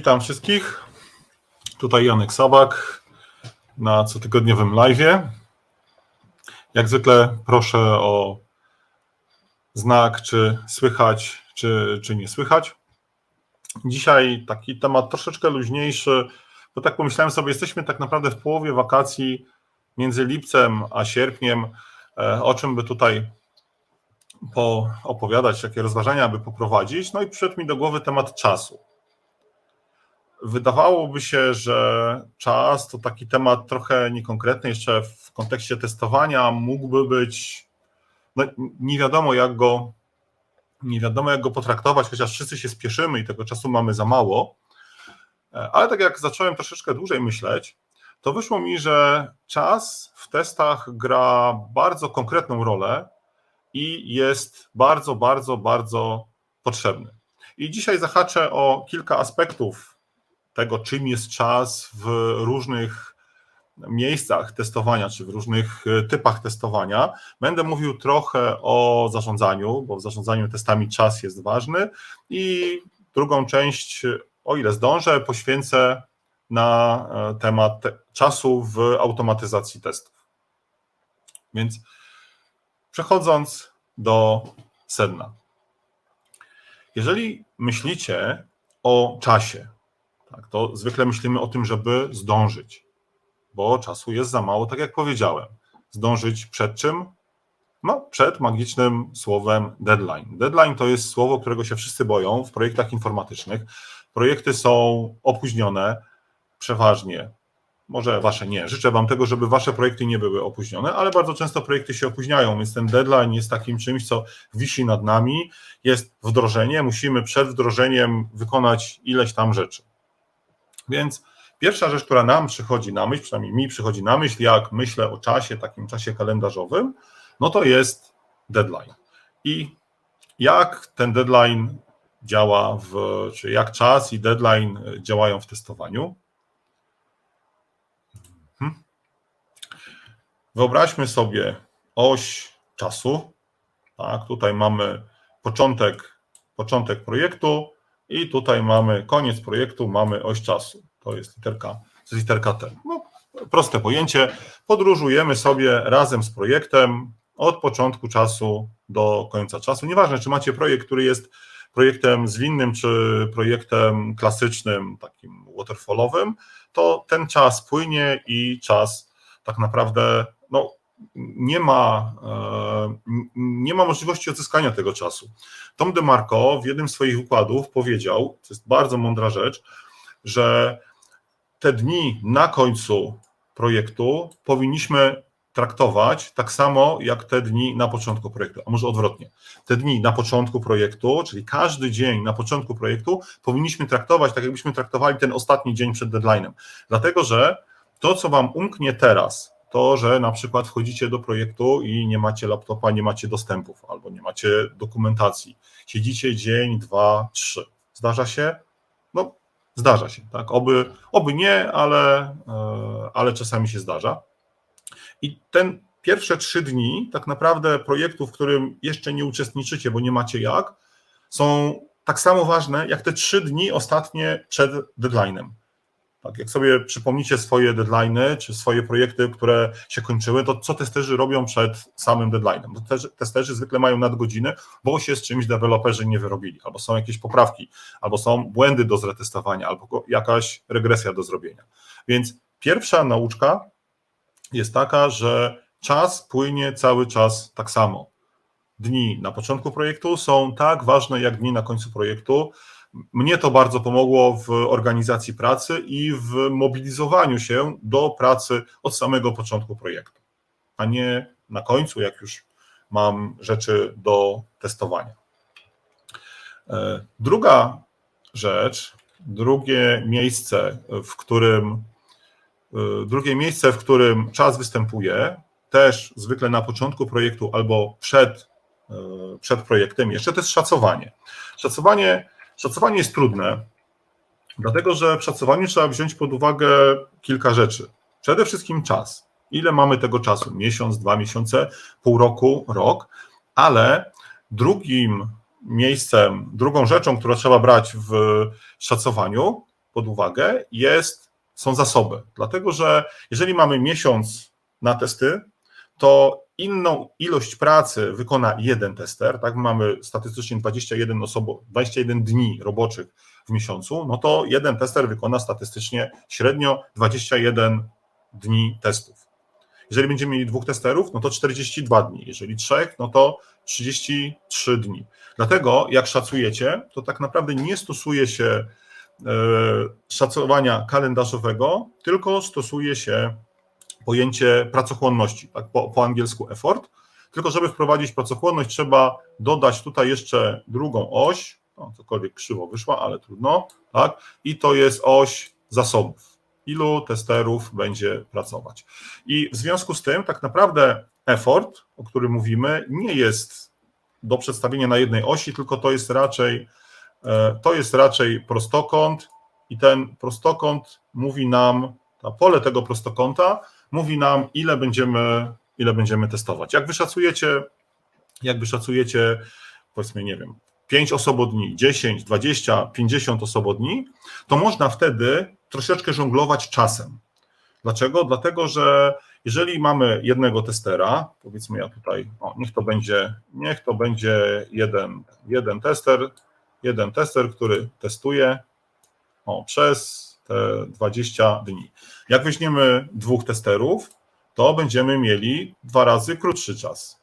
Witam wszystkich. Tutaj Janek Sabak na cotygodniowym live'ie. Jak zwykle proszę o znak, czy słychać, czy nie słychać. Dzisiaj taki temat troszeczkę luźniejszy, bo tak pomyślałem sobie, jesteśmy tak naprawdę w połowie wakacji między lipcem a sierpniem. O czym by tutaj opowiadać, jakie rozważania by poprowadzić. No i przyszedł mi do głowy temat czasu. Wydawałoby się, że czas to taki temat trochę niekonkretny, jeszcze w kontekście testowania mógłby być, no nie wiadomo jak go potraktować, chociaż wszyscy się spieszymy i tego czasu mamy za mało, ale tak jak zacząłem troszeczkę dłużej myśleć, to wyszło mi, że czas w testach gra bardzo konkretną rolę i jest bardzo, bardzo, bardzo potrzebny. I dzisiaj zahaczę o kilka aspektów tego, czym jest czas w różnych miejscach testowania, czy w różnych typach testowania. Będę mówił trochę o zarządzaniu, bo w zarządzaniu testami czas jest ważny i drugą część, o ile zdążę, poświęcę na temat czasu w automatyzacji testów. Więc przechodząc do sedna. Jeżeli myślicie o czasie, tak, to zwykle myślimy o tym, żeby zdążyć, bo czasu jest za mało, tak jak powiedziałem. Zdążyć przed czym? No, przed magicznym słowem deadline. Deadline to jest słowo, którego się wszyscy boją w projektach informatycznych. Projekty są opóźnione przeważnie. Może wasze nie. Życzę wam tego, żeby wasze projekty nie były opóźnione, ale bardzo często projekty się opóźniają, więc ten deadline jest takim czymś, co wisi nad nami. Jest wdrożenie, musimy przed wdrożeniem wykonać ileś tam rzeczy. Więc pierwsza rzecz, która nam przychodzi na myśl, przynajmniej mi przychodzi na myśl, jak myślę o czasie, takim czasie kalendarzowym, no to jest deadline. I jak ten deadline działa, czy jak czas i deadline działają w testowaniu? Wyobraźmy sobie oś czasu. Tak, tutaj mamy początek projektu i tutaj mamy koniec projektu, mamy oś czasu. To jest literka T. No, proste pojęcie. Podróżujemy sobie razem z projektem od początku czasu do końca czasu. Nieważne, czy macie projekt, który jest projektem zwinnym, czy projektem klasycznym, takim waterfallowym, to ten czas płynie i czas tak naprawdę nie ma możliwości odzyskania tego czasu. Tom DeMarco w jednym z swoich wykładów powiedział, to jest bardzo mądra rzecz, że te dni na końcu projektu powinniśmy traktować tak samo jak te dni na początku projektu, a może odwrotnie. Te dni na początku projektu, czyli każdy dzień na początku projektu powinniśmy traktować tak, jakbyśmy traktowali ten ostatni dzień przed deadline'em. Dlatego, że to, co wam umknie teraz, to, że na przykład wchodzicie do projektu i nie macie laptopa, nie macie dostępów albo nie macie dokumentacji. Siedzicie dzień, 2, 3. Zdarza się? No, zdarza się, tak? Oby nie, ale czasami się zdarza. I ten pierwsze 3 dni tak naprawdę projektu, w którym jeszcze nie uczestniczycie, bo nie macie jak, są tak samo ważne jak te 3 dni ostatnie przed deadline'em. Tak, jak sobie przypomnicie swoje deadline'y, czy swoje projekty, które się kończyły, to co testerzy robią przed samym deadline'em? Testerzy zwykle mają nadgodziny, bo się z czymś deweloperzy nie wyrobili, albo są jakieś poprawki, albo są błędy do zretestowania, albo jakaś regresja do zrobienia. Więc pierwsza nauczka jest taka, że czas płynie cały czas tak samo. Dni na początku projektu są tak ważne jak dni na końcu projektu. Mnie to bardzo pomogło w organizacji pracy i w mobilizowaniu się do pracy od samego początku projektu, a nie na końcu, jak już mam rzeczy do testowania. Druga rzecz, drugie miejsce, w którym czas występuje, też zwykle na początku projektu albo przed projektem jeszcze, to jest szacowanie. Szacowanie jest trudne, dlatego że w szacowaniu trzeba wziąć pod uwagę kilka rzeczy. Przede wszystkim czas. Ile mamy tego czasu? Miesiąc, 2 miesiące, pół roku, rok, ale drugą rzeczą, którą trzeba brać w szacowaniu, pod uwagę, są zasoby. Dlatego, że jeżeli mamy miesiąc na testy, to inną ilość pracy wykona jeden tester, tak, mamy statystycznie 21 dni roboczych w miesiącu, no to jeden tester wykona statystycznie średnio 21 dni testów. Jeżeli będziemy mieli 2 testerów, no to 42 dni, jeżeli 3, no to 33 dni. Dlatego jak szacujecie, to tak naprawdę nie stosuje się szacowania kalendarzowego, tylko stosuje się pojęcie pracochłonności, tak, po angielsku effort, tylko żeby wprowadzić pracochłonność, trzeba dodać tutaj jeszcze drugą oś, no, cokolwiek krzywo wyszła, ale trudno, tak, i to jest oś zasobów, ilu testerów będzie pracować. I w związku z tym tak naprawdę effort, o którym mówimy, nie jest do przedstawienia na jednej osi, tylko to jest raczej prostokąt i ten prostokąt mówi nam, pole tego prostokąta mówi nam, ile będziemy testować. Jak wyszacujecie, powiedzmy, nie wiem, 5 osobodni, 10, 20, 50 osobodni, to można wtedy troszeczkę żonglować czasem. Dlaczego? Dlatego, że jeżeli mamy jednego testera, powiedzmy ja tutaj, niech to będzie jeden tester, który testuje przez te 20 dni. Jak weźmiemy 2 testerów, to będziemy mieli 2 razy krótszy czas.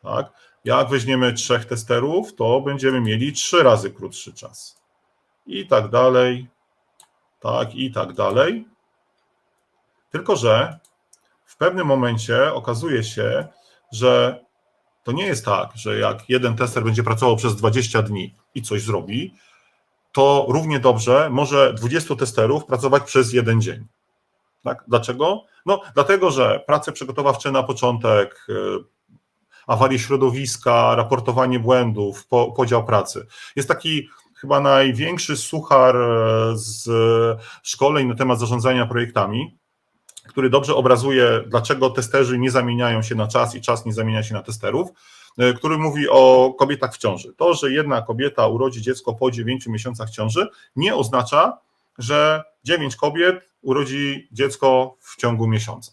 Tak? Jak weźmiemy 3 testerów, to będziemy mieli 3 razy krótszy czas. I tak dalej, tak, i tak dalej. Tylko że w pewnym momencie okazuje się, że to nie jest tak, że jak jeden tester będzie pracował przez 20 dni i coś zrobi, to równie dobrze może 20 testerów pracować przez 1 dzień. Tak? Dlaczego? No, dlatego, że prace przygotowawcze na początek, awarie środowiska, raportowanie błędów, podział pracy. Jest taki chyba największy suchar z szkoleń na temat zarządzania projektami, który dobrze obrazuje, dlaczego testerzy nie zamieniają się na czas i czas nie zamienia się na testerów, który mówi o kobietach w ciąży. To, że jedna kobieta urodzi dziecko po 9 miesiącach ciąży, nie oznacza, że 9 kobiet urodzi dziecko w ciągu miesiąca.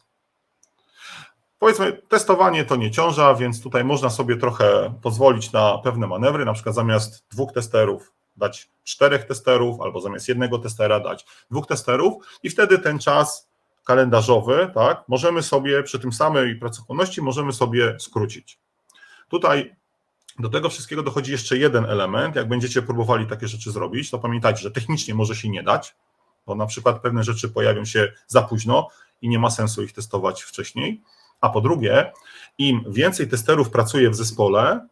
Powiedzmy, testowanie to nie ciąża, więc tutaj można sobie trochę pozwolić na pewne manewry, na przykład zamiast 2 testerów dać 4 testerów, albo zamiast 1 testera dać 2 testerów i wtedy ten czas kalendarzowy, tak, możemy sobie przy tym samej pracochłonności możemy sobie skrócić. Tutaj do tego wszystkiego dochodzi jeszcze jeden element. Jak będziecie próbowali takie rzeczy zrobić, to pamiętajcie, że technicznie może się nie dać, bo na przykład pewne rzeczy pojawią się za późno i nie ma sensu ich testować wcześniej. A po drugie, im więcej testerów pracuje w zespole,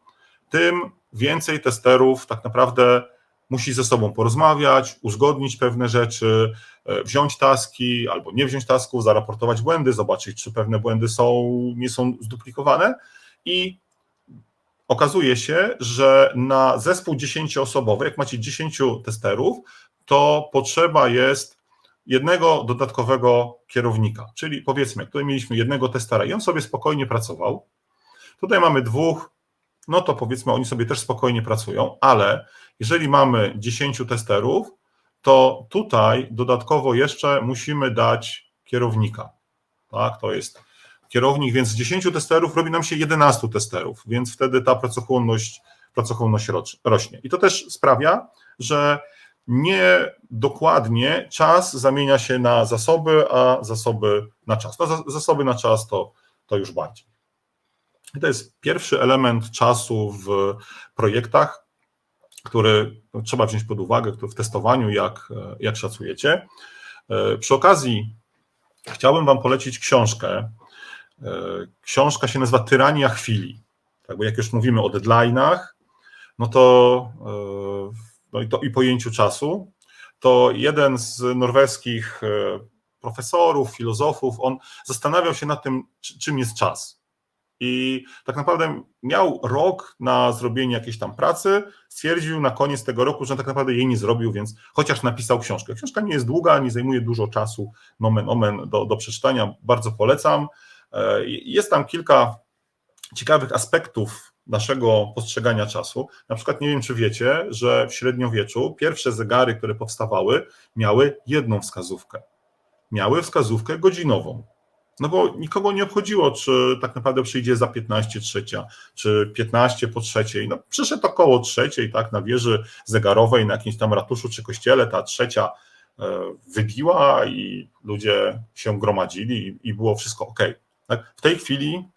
tym więcej testerów tak naprawdę musi ze sobą porozmawiać, uzgodnić pewne rzeczy, wziąć taski albo nie wziąć tasków, zaraportować błędy, zobaczyć, czy pewne błędy nie są zduplikowane i okazuje się, że na zespół 10-osobowy, jak macie 10 testerów, to potrzeba jest jednego dodatkowego kierownika, czyli powiedzmy, jak tutaj mieliśmy jednego testera i on sobie spokojnie pracował, tutaj mamy 2, no to powiedzmy oni sobie też spokojnie pracują, ale jeżeli mamy 10 testerów, to tutaj dodatkowo jeszcze musimy dać kierownika, tak, to jest kierownik, więc z 10 testerów robi nam się 11 testerów, więc wtedy ta pracochłonność rośnie. I to też sprawia, że nie dokładnie czas zamienia się na zasoby, a zasoby na czas. No, zasoby na czas to już bardziej. I to jest pierwszy element czasu w projektach, który trzeba wziąć pod uwagę w testowaniu, jak szacujecie. Przy okazji chciałbym Wam polecić książkę. Książka się nazywa Tyrania chwili. Tak, bo jak już mówimy o deadline'ach, no to i pojęciu czasu, to jeden z norweskich profesorów, filozofów, on zastanawiał się nad tym, czym jest czas. I tak naprawdę miał rok na zrobienie jakiejś tam pracy, stwierdził na koniec tego roku, że tak naprawdę jej nie zrobił, więc chociaż napisał książkę. Książka nie jest długa, nie zajmuje dużo czasu, nomen omen, do przeczytania, bardzo polecam. Jest tam kilka ciekawych aspektów naszego postrzegania czasu. Na przykład nie wiem, czy wiecie, że w średniowieczu pierwsze zegary, które powstawały, miały jedną wskazówkę. Miały wskazówkę godzinową. No bo nikogo nie obchodziło, czy tak naprawdę przyjdzie za 15 trzecia, czy 15 po trzeciej. No przyszedł około trzeciej, tak, na wieży zegarowej, na jakimś tam ratuszu czy kościele, ta trzecia wybiła i ludzie się gromadzili i było wszystko ok. Tak? W tej chwili,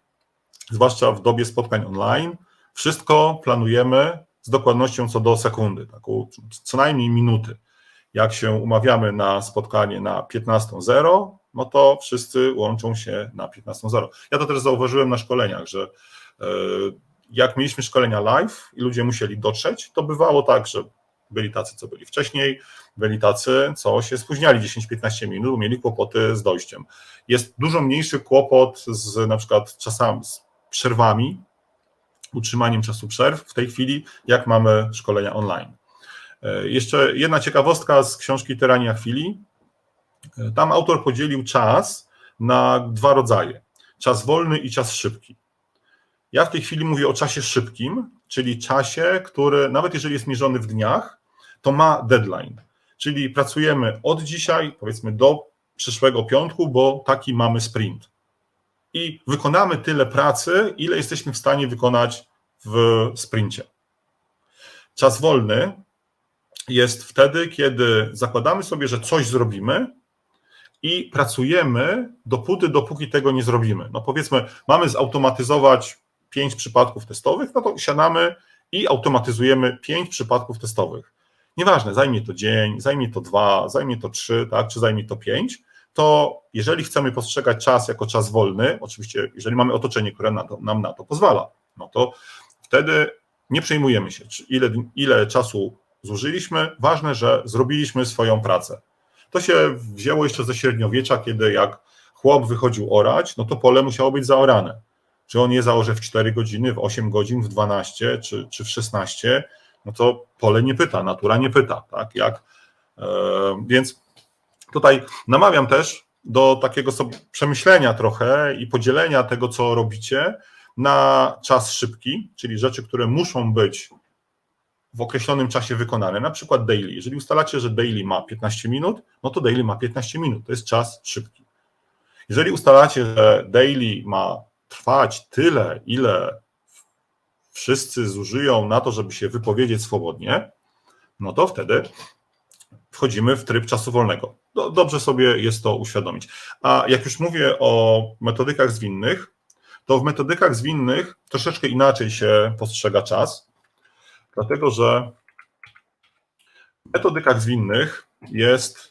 zwłaszcza w dobie spotkań online, wszystko planujemy z dokładnością co do sekundy, tak, co najmniej minuty. Jak się umawiamy na spotkanie na 15:00, no to wszyscy łączą się na 15:00. Ja to też zauważyłem na szkoleniach, że jak mieliśmy szkolenia live i ludzie musieli dotrzeć, to bywało tak, że byli tacy, co byli wcześniej, byli tacy, co się spóźniali 10-15 minut, bo mieli kłopoty z dojściem. Jest dużo mniejszy kłopot z na przykład czasami z przerwami, utrzymaniem czasu przerw w tej chwili, jak mamy szkolenia online. Jeszcze jedna ciekawostka z książki Tyrania chwili. Tam autor podzielił czas na dwa rodzaje. Czas wolny i czas szybki. Ja w tej chwili mówię o czasie szybkim, czyli czasie, który nawet jeżeli jest mierzony w dniach, to ma deadline. Czyli pracujemy od dzisiaj, powiedzmy do przyszłego piątku, bo taki mamy sprint. I wykonamy tyle pracy, ile jesteśmy w stanie wykonać w sprincie. Czas wolny jest wtedy, kiedy zakładamy sobie, że coś zrobimy i pracujemy dopóki tego nie zrobimy. No powiedzmy, mamy zautomatyzować 5 przypadków testowych, no to siadamy i automatyzujemy 5 przypadków testowych. Nieważne, zajmie to dzień, zajmie to 2, zajmie to 3, tak, czy zajmie to 5, to jeżeli chcemy postrzegać czas jako czas wolny, oczywiście jeżeli mamy otoczenie, które nam na to pozwala, no to wtedy nie przejmujemy się, ile czasu zużyliśmy, ważne, że zrobiliśmy swoją pracę. To się wzięło jeszcze ze średniowiecza, kiedy jak chłop wychodził orać, no to pole musiało być zaorane. Czy on je zaorze w 4 godziny, w 8 godzin, w 12 czy w 16, no to pole nie pyta, natura nie pyta. Tak? Więc tutaj namawiam też do takiego sobie przemyślenia trochę i podzielenia tego, co robicie, na czas szybki, czyli rzeczy, które muszą być w określonym czasie wykonane, na przykład daily. Jeżeli ustalacie, że daily ma 15 minut, no to daily ma 15 minut, to jest czas szybki. Jeżeli ustalacie, że daily ma trwać tyle, ile wszyscy zużyją na to, żeby się wypowiedzieć swobodnie, no to wtedy wchodzimy w tryb czasu wolnego. Dobrze sobie jest to uświadomić. A jak już mówię o metodykach zwinnych, to w metodykach zwinnych troszeczkę inaczej się postrzega czas, dlatego że w metodykach zwinnych jest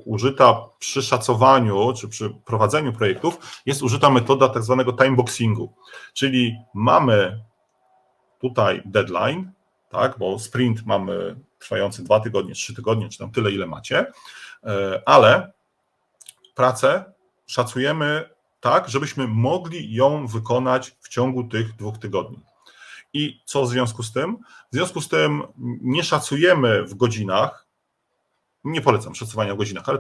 użyta przy szacowaniu czy przy prowadzeniu projektów, jest użyta metoda tak zwanego timeboxingu, czyli mamy tutaj deadline, tak, bo sprint mamy trwający 2 tygodnie, 3 tygodnie, czy tam tyle, ile macie, ale pracę szacujemy tak, żebyśmy mogli ją wykonać w ciągu tych 2 tygodni. I co w związku z tym? W związku z tym nie szacujemy w godzinach, nie polecam szacowania w godzinach, ale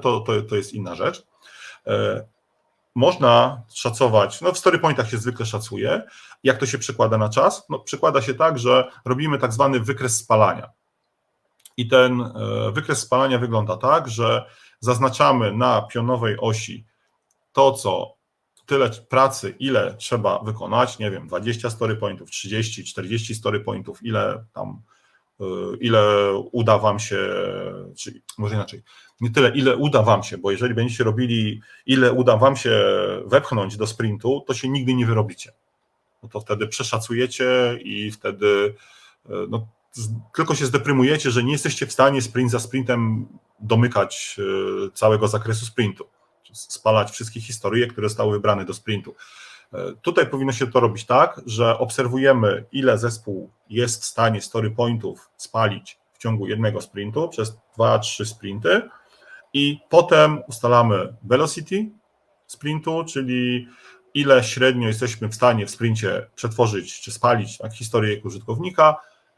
to jest inna rzecz. Można szacować, no w storypointach się zwykle szacuje. Jak to się przekłada na czas? No przekłada się tak, że robimy tak zwany wykres spalania. I ten wykres spalania wygląda tak, że zaznaczamy na pionowej osi to, co tyle pracy, ile trzeba wykonać, nie wiem, 20 storypointów, 30, 40 storypointów, ile uda wam się, czyli może inaczej, nie tyle, ile uda wam się, bo jeżeli będziecie robili, ile uda wam się wepchnąć do sprintu, to się nigdy nie wyrobicie. No to wtedy przeszacujecie i wtedy no, tylko się zdeprymujecie, że nie jesteście w stanie sprint za sprintem domykać całego zakresu sprintu, spalać wszystkie historie, które zostały wybrane do sprintu. Tutaj powinno się to robić tak, że obserwujemy, ile zespół jest w stanie story pointów spalić w ciągu jednego sprintu przez 2-3 sprinty i potem ustalamy velocity sprintu, czyli ile średnio jesteśmy w stanie w sprincie przetworzyć czy spalić tak, historyjek użytkownika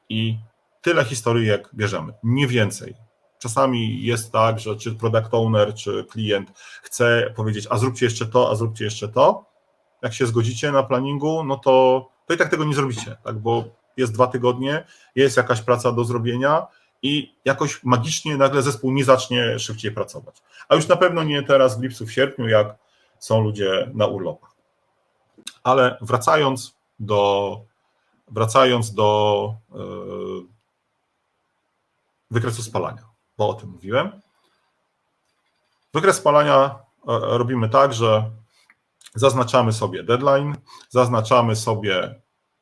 i tyle historyjek bierzemy, nie więcej. Czasami jest tak, że czy product owner, czy klient chce powiedzieć, a zróbcie jeszcze to, a zróbcie jeszcze to. Jak się zgodzicie na planningu, no to to i tak tego nie zrobicie, tak? Bo jest 2 tygodnie, jest jakaś praca do zrobienia i jakoś magicznie nagle zespół nie zacznie szybciej pracować. A już na pewno nie teraz w lipcu, w sierpniu, jak są ludzie na urlopach. Ale wracając do wykresu spalania, bo o tym mówiłem. Wykres spalania robimy tak, że zaznaczamy sobie deadline, zaznaczamy sobie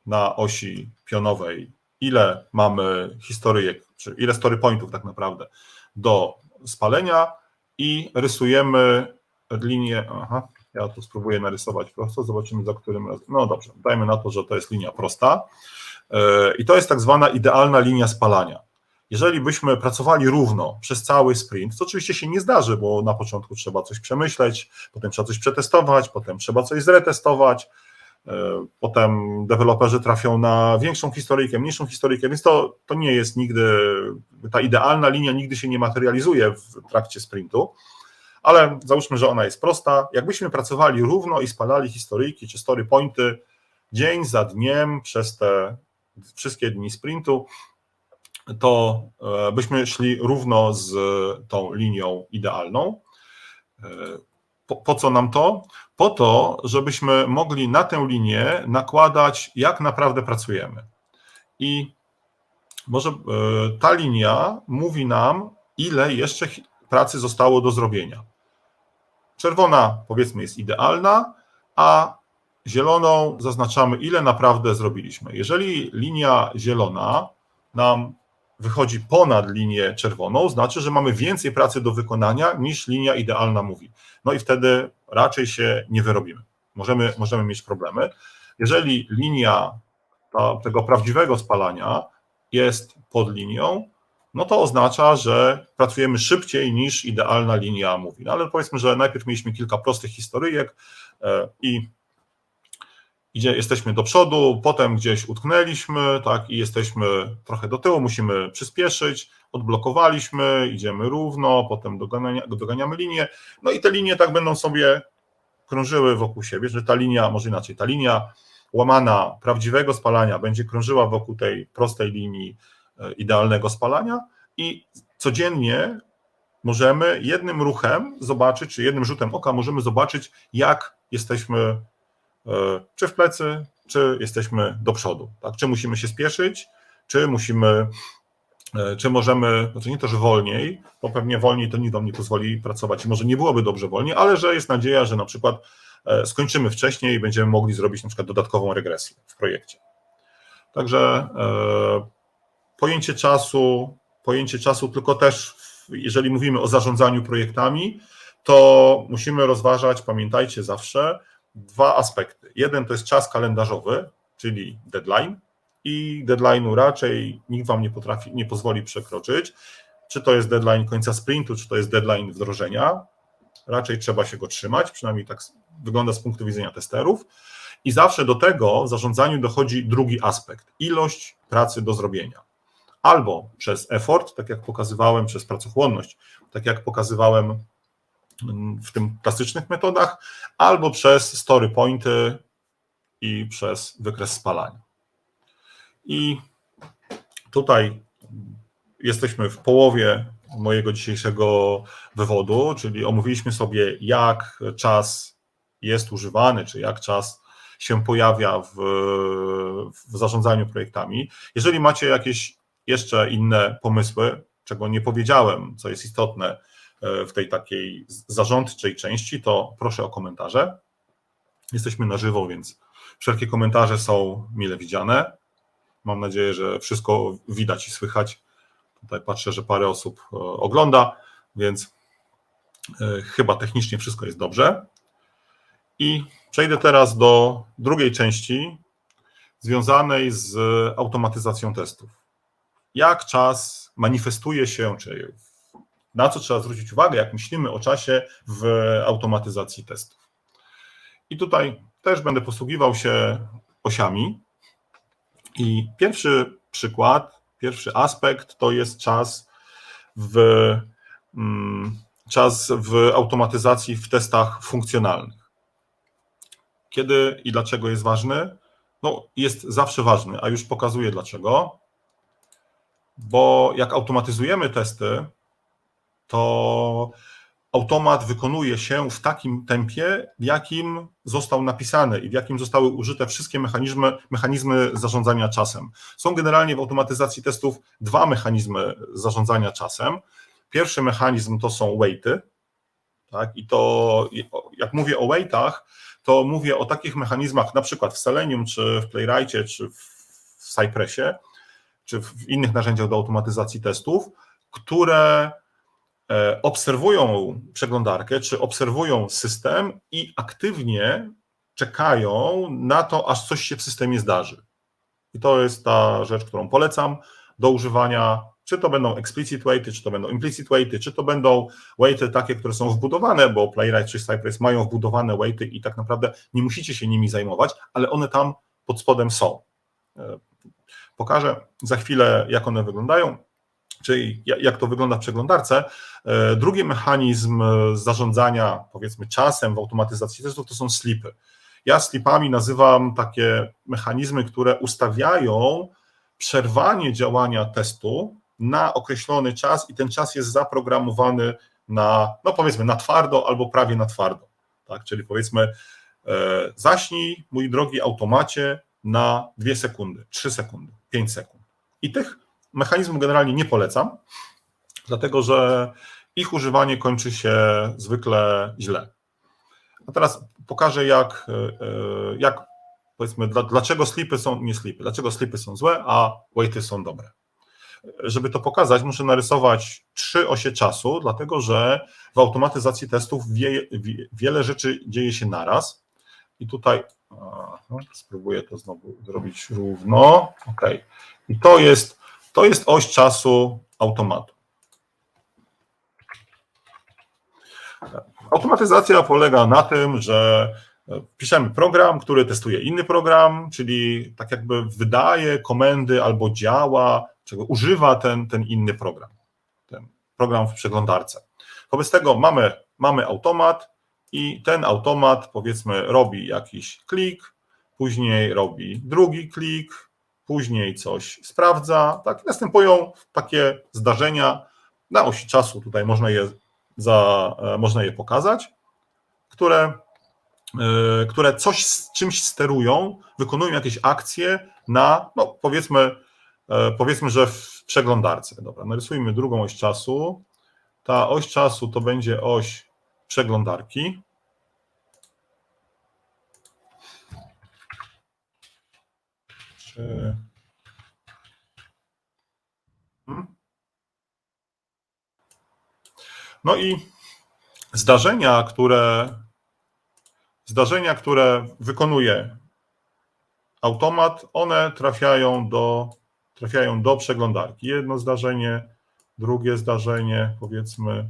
na osi pionowej, ile mamy historyjek, czy ile story pointów tak naprawdę do spalenia i rysujemy linię. Aha, ja tu spróbuję narysować prosto, zobaczymy za którym razem. No dobrze, dajmy na to, że to jest linia prosta i to jest tak zwana idealna linia spalania. Jeżeli byśmy pracowali równo przez cały sprint, co oczywiście się nie zdarzy, bo na początku trzeba coś przemyśleć, potem trzeba coś przetestować, potem trzeba coś zretestować, potem deweloperzy trafią na większą historyjkę, mniejszą historyjkę, więc to nie jest nigdy, ta idealna linia nigdy się nie materializuje w trakcie sprintu, ale załóżmy, że ona jest prosta. Jakbyśmy pracowali równo i spalali historyjki czy story pointy dzień za dniem przez te wszystkie dni sprintu, to byśmy szli równo z tą linią idealną. Po co nam to? Po to, żebyśmy mogli na tę linię nakładać, jak naprawdę pracujemy. I może ta linia mówi nam, ile jeszcze pracy zostało do zrobienia. Czerwona, powiedzmy, jest idealna, a zieloną zaznaczamy, ile naprawdę zrobiliśmy. Jeżeli linia zielona nam wychodzi ponad linię czerwoną, znaczy, że mamy więcej pracy do wykonania niż linia idealna mówi. No i wtedy raczej się nie wyrobimy. Możemy mieć problemy. Jeżeli linia tego prawdziwego spalania jest pod linią, no to oznacza, że pracujemy szybciej niż idealna linia mówi. No ale powiedzmy, że najpierw mieliśmy kilka prostych historyjek i jesteśmy do przodu, potem gdzieś utknęliśmy, tak, i jesteśmy trochę do tyłu, musimy przyspieszyć, odblokowaliśmy, idziemy równo, potem doganiamy linię, no i te linie tak będą sobie krążyły wokół siebie, że ta linia, może inaczej, ta linia łamana prawdziwego spalania będzie krążyła wokół tej prostej linii idealnego spalania i codziennie możemy jednym ruchem zobaczyć, czy jednym rzutem oka możemy zobaczyć, jak jesteśmy czy w plecy, czy jesteśmy do przodu, tak? Czy musimy się spieszyć, czy możemy, znaczy nie to, że wolniej, bo pewnie wolniej to nikt nam nie pozwoli pracować i może nie byłoby dobrze wolniej, ale że jest nadzieja, że na przykład skończymy wcześniej i będziemy mogli zrobić na przykład dodatkową regresję w projekcie. Także pojęcie czasu, tylko też jeżeli mówimy o zarządzaniu projektami, to musimy rozważać, pamiętajcie zawsze, 2 aspekty. Jeden to jest czas kalendarzowy, czyli deadline i deadline'u raczej nikt wam nie pozwoli przekroczyć. Czy to jest deadline końca sprintu, czy to jest deadline wdrożenia, raczej trzeba się go trzymać, przynajmniej tak wygląda z punktu widzenia testerów. I zawsze do tego w zarządzaniu dochodzi drugi aspekt, ilość pracy do zrobienia. Albo przez effort, tak jak pokazywałem, przez pracochłonność, tak jak pokazywałem w tym klasycznych metodach, albo przez story pointy i przez wykres spalania. I tutaj jesteśmy w połowie mojego dzisiejszego wywodu, czyli omówiliśmy sobie, jak czas jest używany, czy jak czas się pojawia w zarządzaniu projektami. Jeżeli macie jakieś jeszcze inne pomysły, czego nie powiedziałem, co jest istotne w tej takiej zarządczej części, to proszę o komentarze. Jesteśmy na żywo, więc wszelkie komentarze są mile widziane. Mam nadzieję, że wszystko widać i słychać. Tutaj patrzę, że parę osób ogląda, więc chyba technicznie wszystko jest dobrze. I przejdę teraz do drugiej części związanej z automatyzacją testów. Jak czas manifestuje się, czy na co trzeba zwrócić uwagę, jak myślimy o czasie w automatyzacji testów. I tutaj też będę posługiwał się osiami. I pierwszy przykład, pierwszy aspekt to jest czas w automatyzacji w testach funkcjonalnych. Kiedy i dlaczego jest ważny? no, jest zawsze ważny, a już pokazuję dlaczego. Bo jak automatyzujemy testy, to automat wykonuje się w takim tempie, w jakim został napisany i w jakim zostały użyte wszystkie mechanizmy zarządzania czasem. Są generalnie w automatyzacji testów dwa mechanizmy zarządzania czasem. Pierwszy mechanizm to są waity, tak? I to, jak mówię o waitach, to mówię o takich mechanizmach, na przykład w Selenium, czy w Playwrightie, czy w Cypressie, czy w innych narzędziach do automatyzacji testów, które obserwują przeglądarkę, czy obserwują system i aktywnie czekają na to, aż coś się w systemie zdarzy. I to jest ta rzecz, którą polecam do używania, czy to będą explicit waity, czy to będą implicit waity, czy to będą waity takie, które są wbudowane, bo Playwright czy Cypress mają wbudowane waity i tak naprawdę nie musicie się nimi zajmować, ale one tam pod spodem są. Pokażę za chwilę, jak one wyglądają, czyli jak to wygląda w przeglądarce. Drugi mechanizm zarządzania, powiedzmy, czasem w automatyzacji testów to są slipy. Ja slipami nazywam takie mechanizmy, które ustawiają przerwanie działania testu na określony czas i ten czas jest zaprogramowany na, no powiedzmy, na twardo albo prawie na twardo. Tak? Czyli powiedzmy, zaśnij, mój drogi automacie, na 2 sekundy, 3 sekundy, 5 sekund. I tych mechanizmów generalnie nie polecam, dlatego że ich używanie kończy się zwykle źle. A teraz pokażę, jak powiedzmy, dlaczego slipy są nie slipy, dlaczego slipy są złe, a waity są dobre. Żeby to pokazać, muszę narysować 3 osie czasu, dlatego że w automatyzacji testów wiele rzeczy dzieje się naraz. I tutaj spróbuję to znowu zrobić równo. OK. I to jest oś czasu automatu. Automatyzacja polega na tym, że piszemy program, który testuje inny program, czyli tak jakby wydaje komendy albo działa, czego używa ten inny program, ten program w przeglądarce. Wobec tego mamy automat i ten automat, powiedzmy, robi jakiś klik, później robi drugi klik, później coś sprawdza, tak, następują takie zdarzenia na osi czasu, tutaj można je pokazać, które coś z czymś sterują, wykonują jakieś akcje na, no powiedzmy, że w przeglądarce. Dobra, narysujmy drugą oś czasu. Ta oś czasu to będzie oś przeglądarki. No i zdarzenia, które wykonuje automat, one trafiają do przeglądarki. Jedno zdarzenie, drugie zdarzenie, powiedzmy,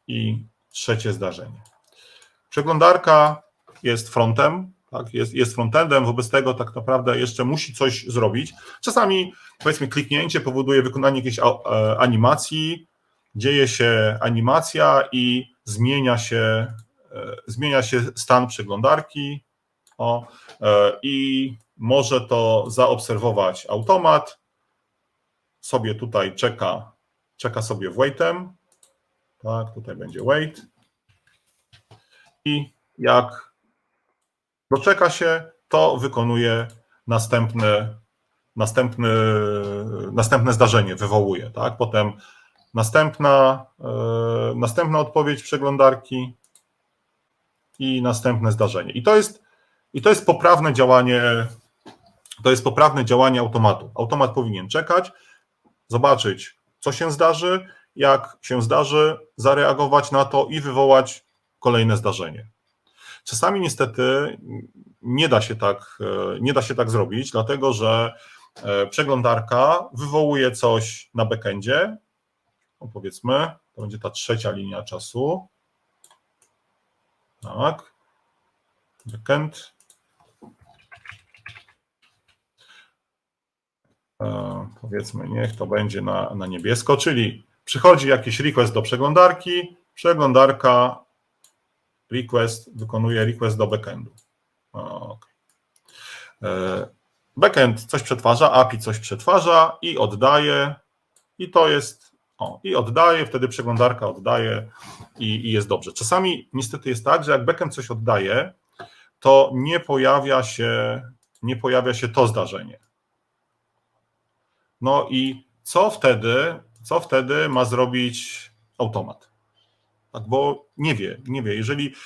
i trzecie zdarzenie. Przeglądarka jest frontem, tak, jest frontendem, wobec tego tak naprawdę jeszcze musi coś zrobić. Czasami, powiedzmy, kliknięcie powoduje wykonanie jakiejś animacji, dzieje się animacja i zmienia się stan przeglądarki i może to zaobserwować automat, sobie tutaj czeka sobie waitem, tak, tutaj będzie wait i jak doczeka się, to wykonuje następne zdarzenie, wywołuje, tak, potem następna odpowiedź przeglądarki i następne zdarzenie. I to jest poprawne działanie automatu. Automat powinien czekać, zobaczyć, co się zdarzy, jak się zdarzy, zareagować na to i wywołać kolejne zdarzenie. Czasami niestety nie da się tak zrobić, dlatego że przeglądarka wywołuje coś na backendzie, powiedzmy, to będzie ta trzecia linia czasu. Tak. Backend. Powiedzmy, niech to będzie na niebiesko, czyli przychodzi jakiś request do przeglądarki, przeglądarka wykonuje request do backendu. Okay. Backend coś przetwarza, API coś przetwarza i oddaje, i to jest, i oddaje, wtedy przeglądarka oddaje i jest dobrze. Czasami niestety jest tak, że jak backend coś oddaje, to nie pojawia się to zdarzenie. No i co wtedy ma zrobić automat? Tak, bo nie wie,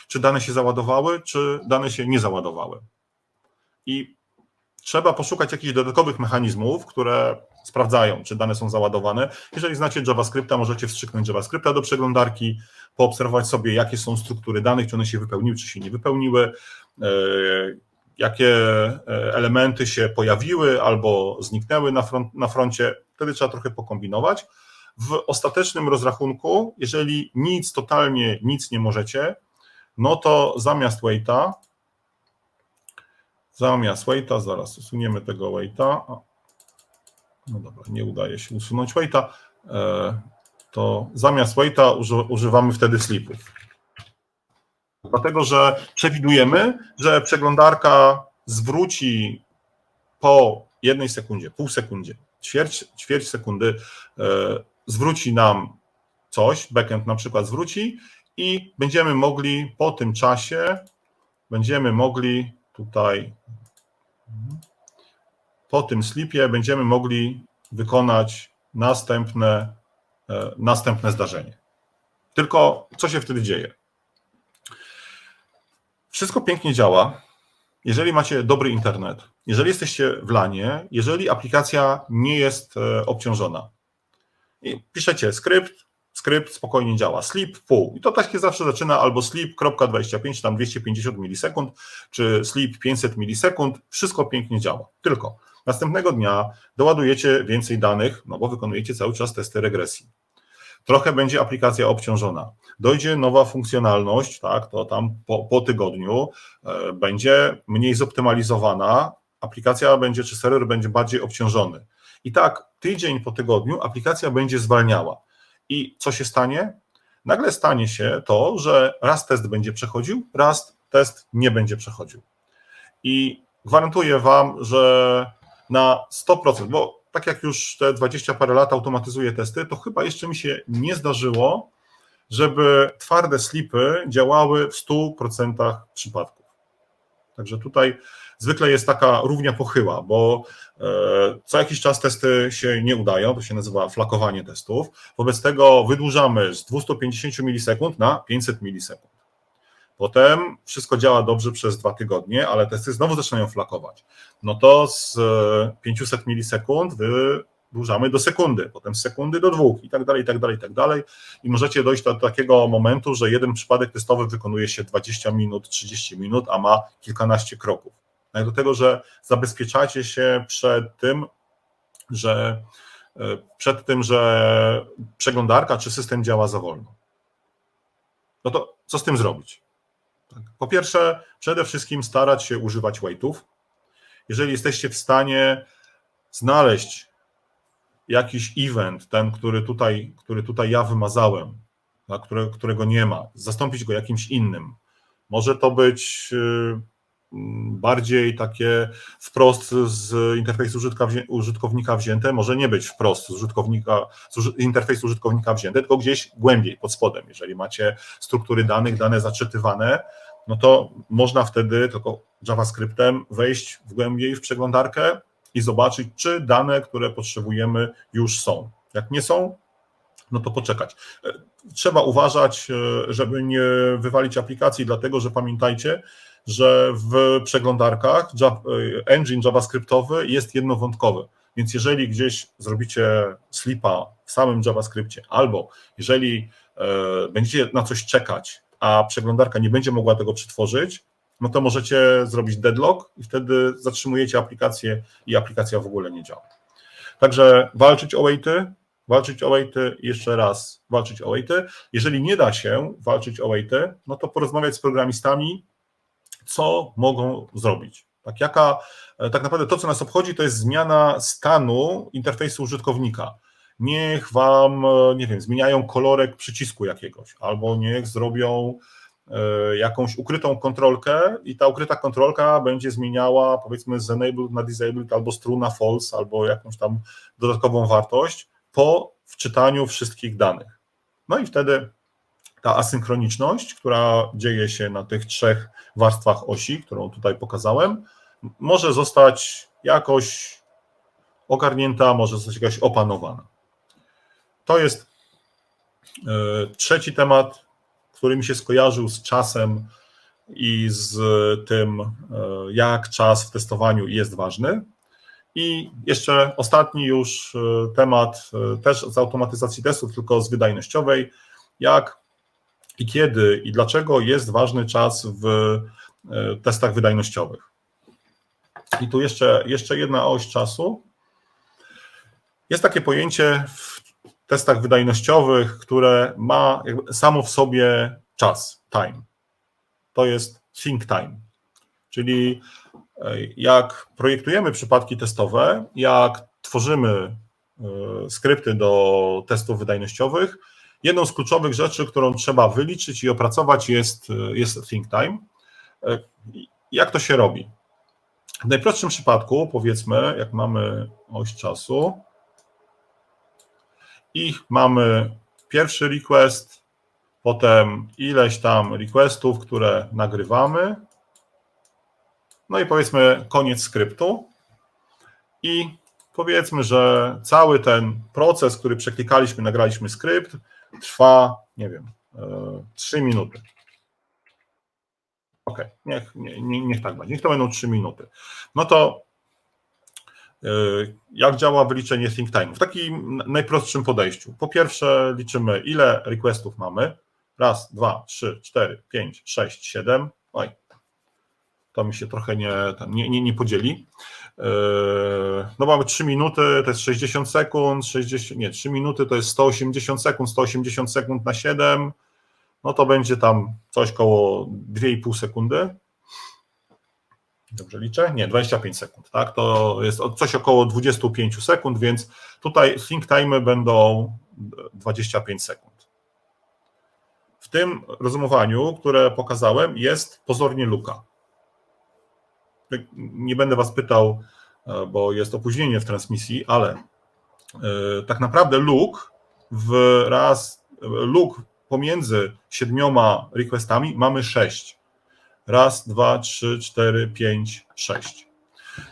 czy dane się załadowały, czy dane się nie załadowały. I trzeba poszukać jakichś dodatkowych mechanizmów, które sprawdzają, czy dane są załadowane. Jeżeli znacie JavaScripta, możecie wstrzyknąć JavaScripta do przeglądarki, poobserwować sobie, jakie są struktury danych, czy one się wypełniły, czy się nie wypełniły, jakie elementy się pojawiły albo zniknęły na froncie. Wtedy trzeba trochę pokombinować. W ostatecznym rozrachunku, jeżeli totalnie nic nie możecie, no to zamiast waita, zaraz usuniemy tego waita, no dobra, nie udaje się usunąć waita, to zamiast waita używamy wtedy slipów. Dlatego, że przewidujemy, że przeglądarka zwróci po 1 sekundzie, pół sekundzie, ćwierć sekundy, zwróci nam coś, backend na przykład zwróci i będziemy mogli po tym czasie, tutaj po tym slipie będziemy mogli wykonać następne zdarzenie. Tylko co się wtedy dzieje? Wszystko pięknie działa, jeżeli macie dobry internet, jeżeli jesteście w LANie, jeżeli aplikacja nie jest obciążona. I piszecie skrypt spokojnie działa, slip pół. I to tak się zawsze zaczyna albo slip.25, tam 250 milisekund, czy slip 500 milisekund, wszystko pięknie działa. Tylko następnego dnia doładujecie więcej danych, no bo wykonujecie cały czas testy regresji. Trochę będzie aplikacja obciążona. Dojdzie nowa funkcjonalność, tak, to tam po tygodniu będzie mniej zoptymalizowana, aplikacja będzie, czy serwer będzie bardziej obciążony. I tak tydzień po tygodniu aplikacja będzie zwalniała. I co się stanie? Nagle stanie się to, że raz test będzie przechodził, raz test nie będzie przechodził. I gwarantuję wam, że na 100%, bo tak jak już te 20 parę lat automatyzuję testy, to chyba jeszcze mi się nie zdarzyło, żeby twarde slipy działały w 100% przypadków. Także tutaj zwykle jest taka równia pochyła, bo co jakiś czas testy się nie udają, to się nazywa flakowanie testów. Wobec tego wydłużamy z 250 milisekund na 500 milisekund. Potem wszystko działa dobrze przez 2 tygodnie, ale testy znowu zaczynają flakować. No to z 500 milisekund wydłużamy do sekundy, potem z sekundy do 2 i tak dalej, i tak dalej, i tak dalej. I możecie dojść do takiego momentu, że jeden przypadek testowy wykonuje się 20 minut, 30 minut, a ma kilkanaście kroków. No i do tego, że zabezpieczacie się przed tym, że przeglądarka czy system działa za wolno. No to co z tym zrobić? Po pierwsze, przede wszystkim starać się używać waitów. Jeżeli jesteście w stanie znaleźć jakiś event, ten, który tutaj ja wymazałem, którego nie ma, zastąpić go jakimś innym. Może to być bardziej takie wprost z interfejsu użytkownika wzięte, może nie być wprost z interfejsu użytkownika wzięte, tylko gdzieś głębiej, pod spodem. Jeżeli macie struktury danych, dane zaczytywane, no to można wtedy tylko JavaScriptem wejść głębiej w przeglądarkę i zobaczyć, czy dane, które potrzebujemy, już są. Jak nie są, no to poczekać. Trzeba uważać, żeby nie wywalić aplikacji, dlatego że pamiętajcie, że w przeglądarkach engine JavaScriptowy jest jednowątkowy, więc jeżeli gdzieś zrobicie slipa w samym JavaScriptie, albo jeżeli będziecie na coś czekać, a przeglądarka nie będzie mogła tego przetworzyć, no to możecie zrobić deadlock i wtedy zatrzymujecie aplikację i aplikacja w ogóle nie działa. Także walczyć o waity, jeszcze raz walczyć o waity. Jeżeli nie da się walczyć o waity, no to porozmawiać z programistami, co mogą zrobić. Tak naprawdę to, co nas obchodzi, to jest zmiana stanu interfejsu użytkownika. Niech wam, nie wiem, zmieniają kolorek przycisku jakiegoś, albo niech zrobią jakąś ukrytą kontrolkę i ta ukryta kontrolka będzie zmieniała, powiedzmy, z enabled na disabled albo z true na false, albo jakąś tam dodatkową wartość po wczytaniu wszystkich danych. No i wtedy ta asynchroniczność, która dzieje się na tych 3 warstwach osi, którą tutaj pokazałem, może zostać jakoś ogarnięta, może zostać jakoś opanowana. To jest trzeci temat, który mi się skojarzył z czasem i z tym, jak czas w testowaniu jest ważny. I jeszcze ostatni już temat, też z automatyzacji testów, tylko z wydajnościowej, jak i kiedy i dlaczego jest ważny czas w testach wydajnościowych. I tu jeszcze jedna oś czasu. Jest takie pojęcie w testach wydajnościowych, które ma samo w sobie czas, time. To jest think time, czyli jak projektujemy przypadki testowe, jak tworzymy skrypty do testów wydajnościowych, jedną z kluczowych rzeczy, którą trzeba wyliczyć i opracować jest think time. Jak to się robi? W najprostszym przypadku, powiedzmy, jak mamy oś czasu i mamy pierwszy request, potem ileś tam requestów, które nagrywamy, no i powiedzmy koniec skryptu i powiedzmy, że cały ten proces, który przeklikaliśmy, nagraliśmy skrypt, trwa, nie wiem, 3 minuty. Ok, niech tak będzie, niech to będą 3 minuty. No to jak działa wyliczenie think time? W takim najprostszym podejściu. Po pierwsze liczymy, ile requestów mamy. 1, 2, 3, 4, 5, 6, 7. Oj, to mi się trochę nie podzieli. No mamy 3 minuty, to jest 60 sekund, 3 minuty to jest 180 sekund, 180 sekund na 7, no to będzie tam coś koło 2,5 sekundy. Dobrze liczę? Nie, 25 sekund, tak? To jest coś około 25 sekund, więc tutaj think time będą 25 sekund. W tym rozumowaniu, które pokazałem, jest pozornie luka. Nie będę Was pytał, bo jest opóźnienie w transmisji, ale tak naprawdę luk pomiędzy 7 requestami mamy 6. 1, 2, 3, 4, 5, 6.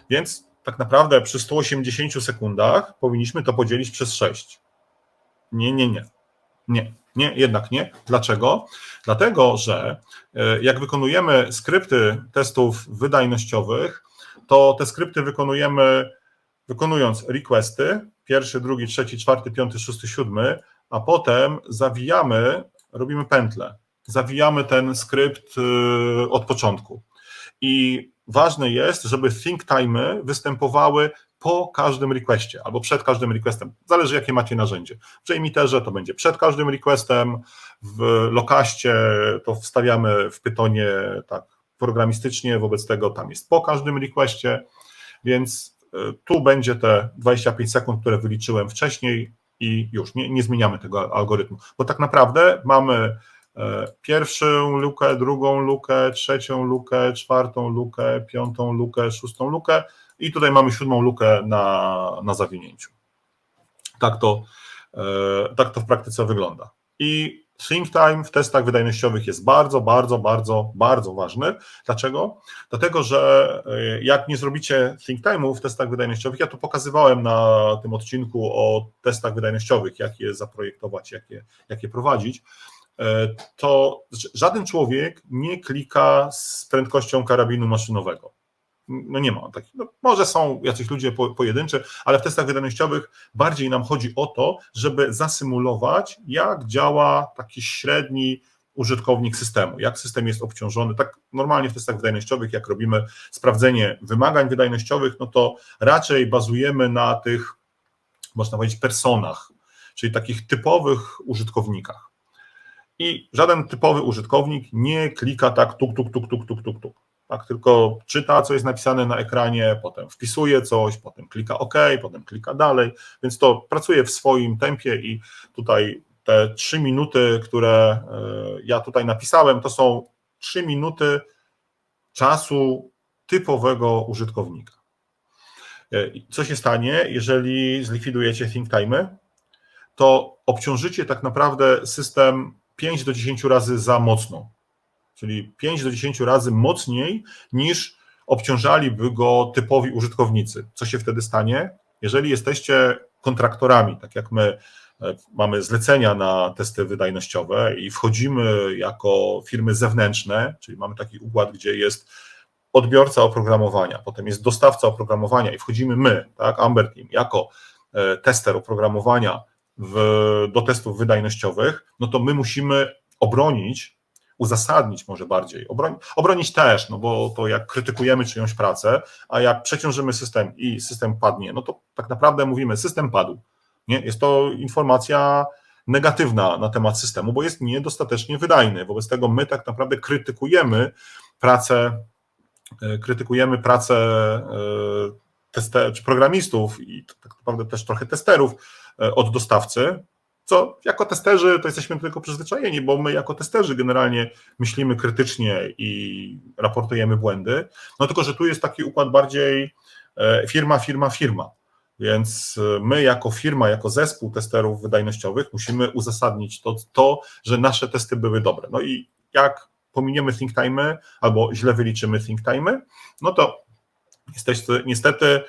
Więc tak naprawdę przy 180 sekundach powinniśmy to podzielić przez 6. Nie, jednak nie. Dlaczego? Dlatego, że jak wykonujemy skrypty testów wydajnościowych, to te skrypty wykonujemy wykonując requesty, 1, 2, 3, 4, 5, 6, 7, a potem robimy pętlę, zawijamy ten skrypt od początku. I ważne jest, żeby think time'y występowały po każdym requestie albo przed każdym requestem. Zależy, jakie macie narzędzie. W JMeterze to będzie przed każdym requestem, w Lokaście to wstawiamy w Pythonie tak programistycznie, wobec tego tam jest po każdym requestie, więc tu będzie te 25 sekund, które wyliczyłem wcześniej i już nie zmieniamy tego algorytmu, bo tak naprawdę mamy pierwszą lukę, drugą lukę, trzecią lukę, czwartą lukę, 5. lukę, 6. lukę i tutaj mamy 7. lukę na zawinięciu. Tak to w praktyce wygląda. I think time w testach wydajnościowych jest bardzo, bardzo, bardzo, bardzo ważny. Dlaczego? Dlatego, że jak nie zrobicie think time'u w testach wydajnościowych, ja tu pokazywałem na tym odcinku o testach wydajnościowych, jak je zaprojektować, jak je prowadzić, to żaden człowiek nie klika z prędkością karabinu maszynowego. No nie ma takich. No może są jacyś ludzie pojedynczy, ale w testach wydajnościowych bardziej nam chodzi o to, żeby zasymulować, jak działa taki średni użytkownik systemu, jak system jest obciążony. Tak normalnie w testach wydajnościowych, jak robimy sprawdzenie wymagań wydajnościowych, no to raczej bazujemy na tych, można powiedzieć, personach, czyli takich typowych użytkownikach. I żaden typowy użytkownik nie klika tak tuk. Tak, tylko czyta, co jest napisane na ekranie, potem wpisuje coś, potem klika OK, potem klika dalej, więc to pracuje w swoim tempie i tutaj te 3 minuty, które ja tutaj napisałem, to są 3 minuty czasu typowego użytkownika. Co się stanie, jeżeli zlikwidujecie think time'y? To obciążycie tak naprawdę system 5 do 10 razy za mocno, czyli 5 do 10 razy mocniej niż obciążaliby go typowi użytkownicy. Co się wtedy stanie? Jeżeli jesteście kontraktorami, tak jak my mamy zlecenia na testy wydajnościowe i wchodzimy jako firmy zewnętrzne, czyli mamy taki układ, gdzie jest odbiorca oprogramowania, potem jest dostawca oprogramowania i wchodzimy my, tak, Amber Team, jako tester oprogramowania do testów wydajnościowych, no to my musimy obronić, uzasadnić może bardziej, obronić też, no bo to jak krytykujemy czyjąś pracę, a jak przeciążymy system i system padnie, no to tak naprawdę mówimy, system padł. Nie? Jest to informacja negatywna na temat systemu, bo jest niedostatecznie wydajny. Wobec tego my tak naprawdę krytykujemy pracę czy programistów i tak naprawdę też trochę testerów od dostawcy, co jako testerzy to jesteśmy tylko przyzwyczajeni, bo my jako testerzy generalnie myślimy krytycznie i raportujemy błędy, no tylko, że tu jest taki układ bardziej firma, więc my jako firma, jako zespół testerów wydajnościowych musimy uzasadnić to, że nasze testy były dobre. No i jak pominiemy think time'y albo źle wyliczymy think time'y, no to niestety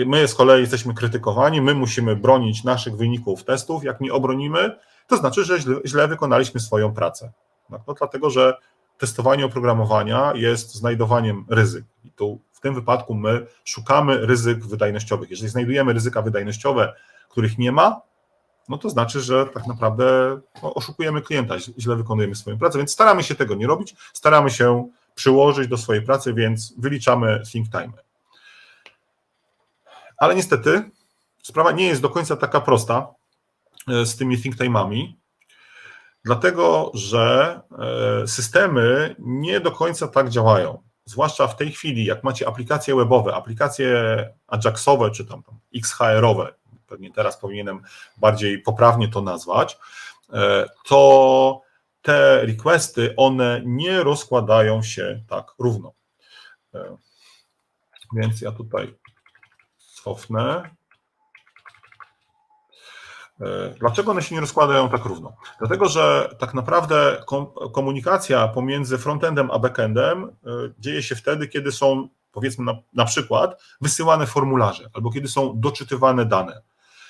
my z kolei jesteśmy krytykowani, my musimy bronić naszych wyników testów, jak nie obronimy, to znaczy, że źle wykonaliśmy swoją pracę. No, dlatego, że testowanie oprogramowania jest znajdowaniem ryzyk i tu w tym wypadku my szukamy ryzyk wydajnościowych. Jeżeli znajdujemy ryzyka wydajnościowe, których nie ma, no to znaczy, że tak naprawdę oszukujemy klienta, źle wykonujemy swoją pracę, więc staramy się tego nie robić, staramy się przyłożyć do swojej pracy, więc wyliczamy think time. Ale niestety sprawa nie jest do końca taka prosta z tymi think time'ami, dlatego że systemy nie do końca tak działają. Zwłaszcza w tej chwili, jak macie aplikacje webowe, aplikacje Ajaxowe czy tam XHR-owe, pewnie teraz powinienem bardziej poprawnie to nazwać, to te requesty, one nie rozkładają się tak równo. Więc ja tutaj cofnę. Dlaczego one się nie rozkładają tak równo? Dlatego, że tak naprawdę komunikacja pomiędzy frontendem a backendem dzieje się wtedy, kiedy są, powiedzmy na przykład, wysyłane formularze albo kiedy są doczytywane dane.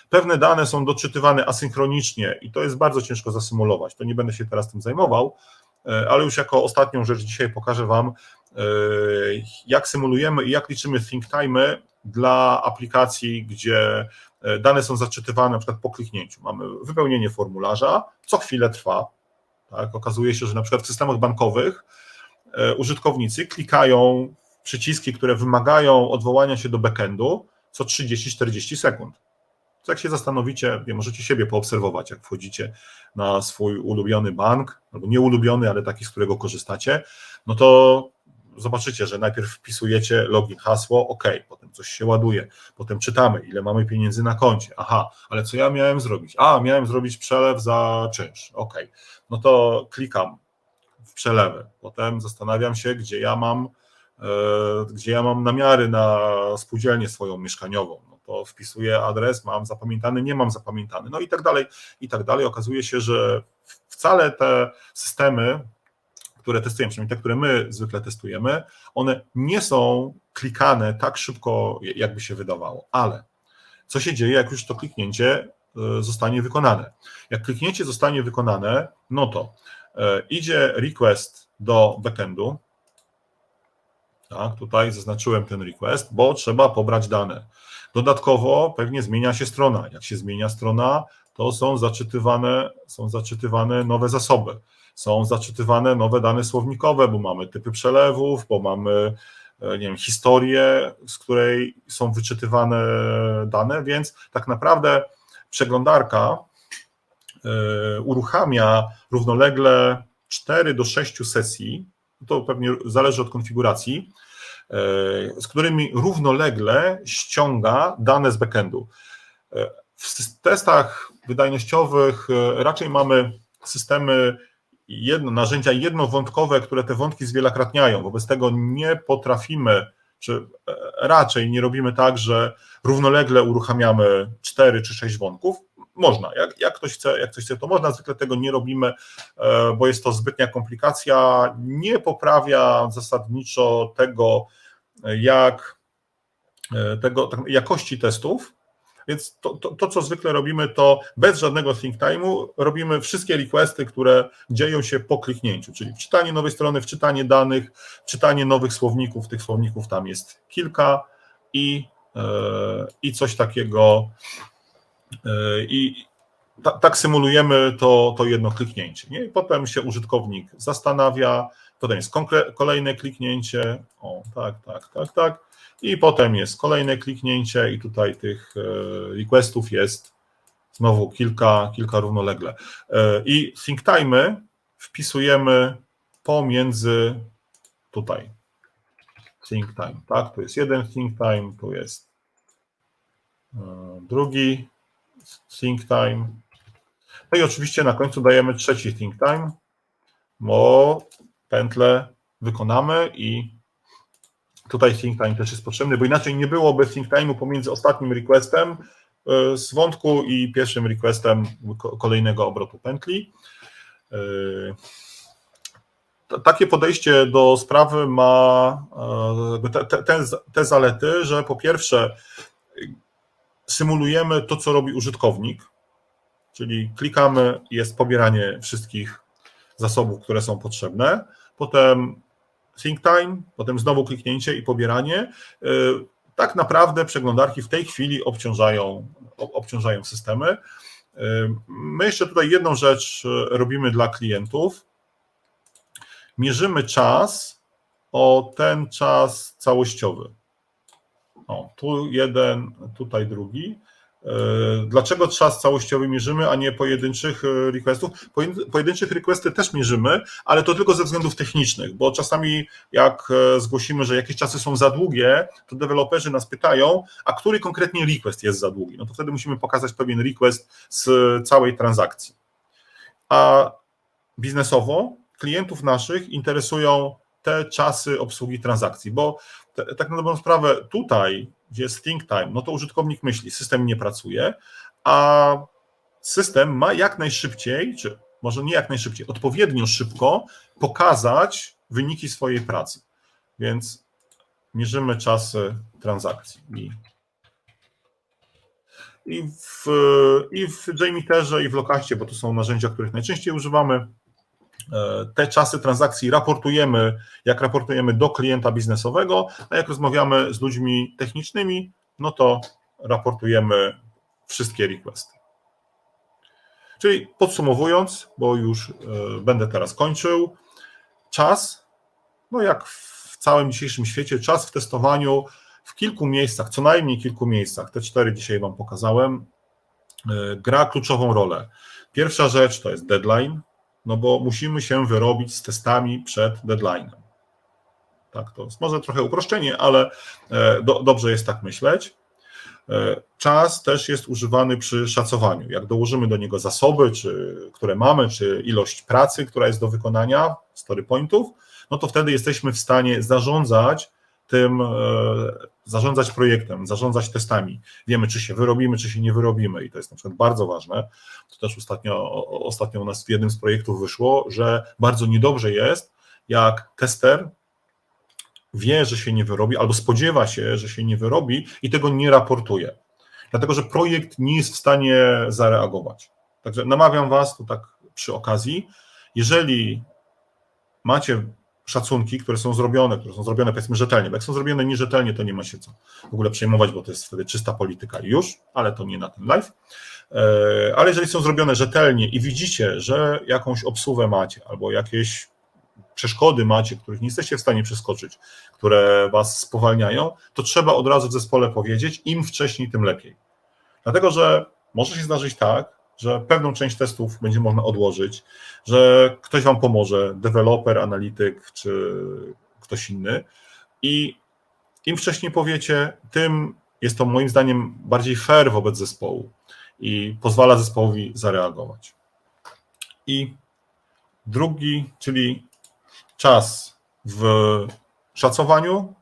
Pewne dane są doczytywane asynchronicznie i to jest bardzo ciężko zasymulować. To nie będę się teraz tym zajmował, ale już jako ostatnią rzecz dzisiaj pokażę Wam, jak symulujemy i jak liczymy think time'y dla aplikacji, gdzie dane są zaczytywane na przykład po kliknięciu. Mamy wypełnienie formularza, co chwilę trwa. Tak? Okazuje się, że na przykład w systemach bankowych użytkownicy klikają przyciski, które wymagają odwołania się do backendu co 30-40 sekund. Jak się zastanowicie, możecie siebie poobserwować, jak wchodzicie na swój ulubiony bank, albo nieulubiony, ale taki, z którego korzystacie, no to zobaczycie, że najpierw wpisujecie login, hasło, OK, potem coś się ładuje, potem czytamy, ile mamy pieniędzy na koncie, aha, ale co ja miałem zrobić? Miałem zrobić przelew za czynsz, OK, no to klikam w przelewy, potem zastanawiam się, gdzie ja mam namiary na spółdzielnię swoją mieszkaniową, no to wpisuję adres, mam zapamiętany, nie mam zapamiętany, no i tak dalej, i tak dalej. Okazuje się, że wcale te systemy, które testujemy, przynajmniej te, które my zwykle testujemy, one nie są klikane tak szybko, jakby się wydawało, ale co się dzieje, jak już to kliknięcie zostanie wykonane? Jak kliknięcie zostanie wykonane, no to idzie request do backendu. Tak, tutaj zaznaczyłem ten request, bo trzeba pobrać dane. Dodatkowo pewnie zmienia się strona. Jak się zmienia strona, to są zaczytywane nowe zasoby, są zaczytywane nowe dane słownikowe, bo mamy typy przelewów, bo mamy, nie wiem, historię, z której są wyczytywane dane, więc tak naprawdę przeglądarka uruchamia równolegle 4 do 6 sesji, to pewnie zależy od konfiguracji, z którymi równolegle ściąga dane z backendu. W testach wydajnościowych raczej mamy systemy, narzędzia jednowątkowe, które te wątki zwielokrotniają. Wobec tego nie potrafimy, czy raczej nie robimy tak, że równolegle uruchamiamy 4 czy 6 wątków. Można, jak ktoś chce, to można, zwykle tego nie robimy, bo jest to zbytnia komplikacja, nie poprawia zasadniczo jakości testów, więc to, co zwykle robimy, to bez żadnego think time'u robimy wszystkie requesty, które dzieją się po kliknięciu, czyli wczytanie nowej strony, wczytanie danych, czytanie nowych słowników, tych słowników tam jest kilka i coś takiego i tak symulujemy to jedno kliknięcie. Nie? I potem się użytkownik zastanawia, potem jest kolejne kliknięcie, tak, i potem jest kolejne kliknięcie i tutaj tych requestów jest znowu kilka równolegle. I think time'y wpisujemy pomiędzy tutaj. Think time, tak, tu jest jeden think time, tu jest drugi think time. No i oczywiście na końcu dajemy trzeci think time, bo pętlę wykonamy i tutaj think time też jest potrzebny, bo inaczej nie byłoby think time'u pomiędzy ostatnim requestem z wątku i pierwszym requestem kolejnego obrotu pętli. Takie podejście do sprawy ma te zalety, że po pierwsze symulujemy to, co robi użytkownik, czyli klikamy, jest pobieranie wszystkich zasobów, które są potrzebne, potem think time, potem znowu kliknięcie i pobieranie. Tak naprawdę przeglądarki w tej chwili obciążają systemy. My jeszcze tutaj jedną rzecz robimy dla klientów. Mierzymy czas o ten czas całościowy. Tu jeden, tutaj drugi. Dlaczego czas całościowy mierzymy, a nie pojedynczych requestów? Pojedynczych requesty też mierzymy, ale to tylko ze względów technicznych, bo czasami jak zgłosimy, że jakieś czasy są za długie, to deweloperzy nas pytają, a który konkretnie request jest za długi? No to wtedy musimy pokazać pewien request z całej transakcji. A biznesowo klientów naszych interesują te czasy obsługi transakcji, bo tak na dobrą sprawę tutaj, gdzie jest think time, no to użytkownik myśli, system nie pracuje, a system ma jak najszybciej, czy może nie jak najszybciej, odpowiednio szybko pokazać wyniki swojej pracy. Więc mierzymy czasy transakcji. I w JMeterze, i w Lokaście, bo to są narzędzia, których najczęściej używamy, te czasy transakcji raportujemy do klienta biznesowego, a jak rozmawiamy z ludźmi technicznymi, no to raportujemy wszystkie requesty. Czyli podsumowując, bo już będę teraz kończył, czas, no jak w całym dzisiejszym świecie, czas w testowaniu w kilku miejscach, co najmniej kilku miejscach, te 4 dzisiaj Wam pokazałem, gra kluczową rolę. Pierwsza rzecz to jest deadline, no bo musimy się wyrobić z testami przed deadline'em. Tak, to jest może trochę uproszczenie, ale dobrze jest tak myśleć. Czas też jest używany przy szacowaniu. Jak dołożymy do niego zasoby, które mamy, czy ilość pracy, która jest do wykonania, story pointów, no to wtedy jesteśmy w stanie zarządzać projektem, zarządzać testami. Wiemy, czy się wyrobimy, czy się nie wyrobimy i to jest na przykład bardzo ważne. To też ostatnio u nas w jednym z projektów wyszło, że bardzo niedobrze jest, jak tester wie, że się nie wyrobi, albo spodziewa się, że się nie wyrobi i tego nie raportuje. Dlatego, że projekt nie jest w stanie zareagować. Także namawiam Was, to tak przy okazji, jeżeli macie szacunki, które są zrobione powiedzmy rzetelnie, bo jak są zrobione nierzetelnie, to nie ma się co w ogóle przejmować, bo to jest wtedy czysta polityka i już, ale to nie na ten live. Ale jeżeli są zrobione rzetelnie i widzicie, że jakąś obsuwę macie albo jakieś przeszkody macie, których nie jesteście w stanie przeskoczyć, które Was spowalniają, to trzeba od razu w zespole powiedzieć, im wcześniej, tym lepiej. Dlatego, że może się zdarzyć tak, że pewną część testów będzie można odłożyć, że ktoś Wam pomoże, deweloper, analityk czy ktoś inny i im wcześniej powiecie, tym jest to moim zdaniem bardziej fair wobec zespołu i pozwala zespołowi zareagować. I drugi, czyli czas w szacowaniu,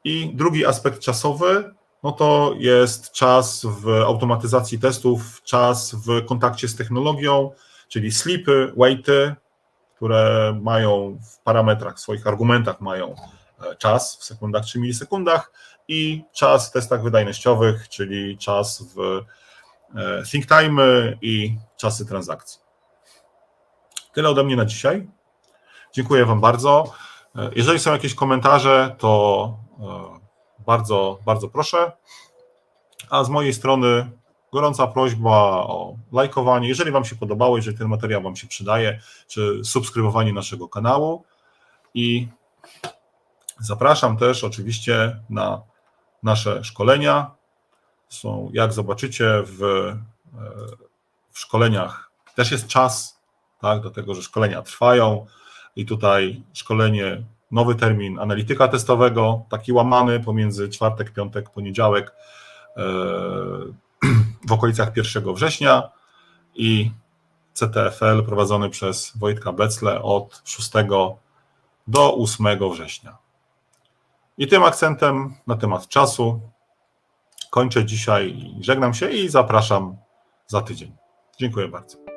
i drugi aspekt czasowy, no to jest czas w automatyzacji testów, czas w kontakcie z technologią, czyli sleepy, waity, które mają w parametrach, w swoich argumentach mają czas w sekundach czy milisekundach, i czas w testach wydajnościowych, czyli czas w think time i czasy transakcji. Tyle ode mnie na dzisiaj. Dziękuję Wam bardzo. Jeżeli są jakieś komentarze, to bardzo, bardzo proszę. A z mojej strony gorąca prośba o lajkowanie, jeżeli Wam się podobało, jeżeli ten materiał Wam się przydaje, czy subskrybowanie naszego kanału. I zapraszam też oczywiście na nasze szkolenia. Są, jak zobaczycie, w szkoleniach też jest czas, tak, do tego, że szkolenia trwają. I tutaj szkolenie, nowy termin analityka testowego, taki łamany pomiędzy czwartek, piątek, poniedziałek w okolicach 1 września, i CTFL prowadzony przez Wojtka Becle od 6 do 8 września. I tym akcentem na temat czasu kończę dzisiaj i żegnam się i zapraszam za tydzień. Dziękuję bardzo.